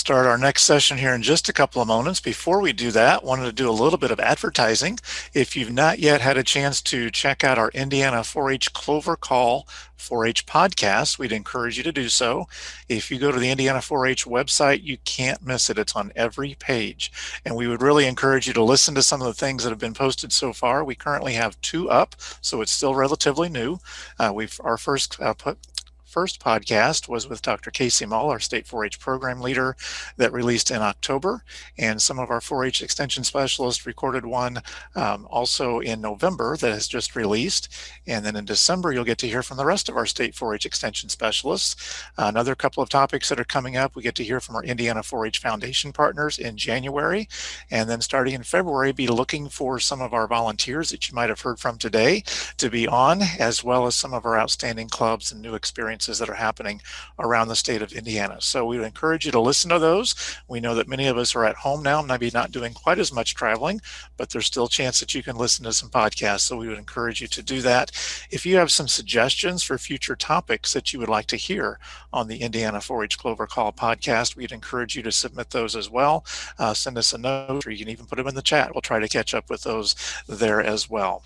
start our next session here in just a couple of moments. Before we do that, wanted to do a little bit of advertising. If you've not yet had a chance to check out our Indiana 4-H Clover Call 4-H podcast, we'd encourage you to do so. If you go to the Indiana 4-H website, you can't miss it. It's on every page. And we would really encourage you to listen to some of the things that have been posted so far. We currently have 2 up, so it's still relatively new. Our first podcast was with Dr. Casey Mull, our state 4-H program leader, that released in October, and some of our 4-H extension specialists recorded one also in November that has just released. And then in December, you'll get to hear from the rest of our state 4-H extension specialists. Another couple of topics that are coming up, we get to hear from our Indiana 4-H Foundation partners in January. And then starting in February, be looking for some of our volunteers that you might have heard from today to be on, as well as some of our outstanding clubs and new experiences that are happening around the state of Indiana. So we would encourage you to listen to those. We know that many of us are at home now, maybe not doing quite as much traveling, but there's still a chance that you can listen to some podcasts. So we would encourage you to do that. If you have some suggestions for future topics that you would like to hear on the Indiana 4-H Clover Call podcast, we'd encourage you to submit those as well. Send us a note, or you can even put them in the chat. We'll try to catch up with those there as well.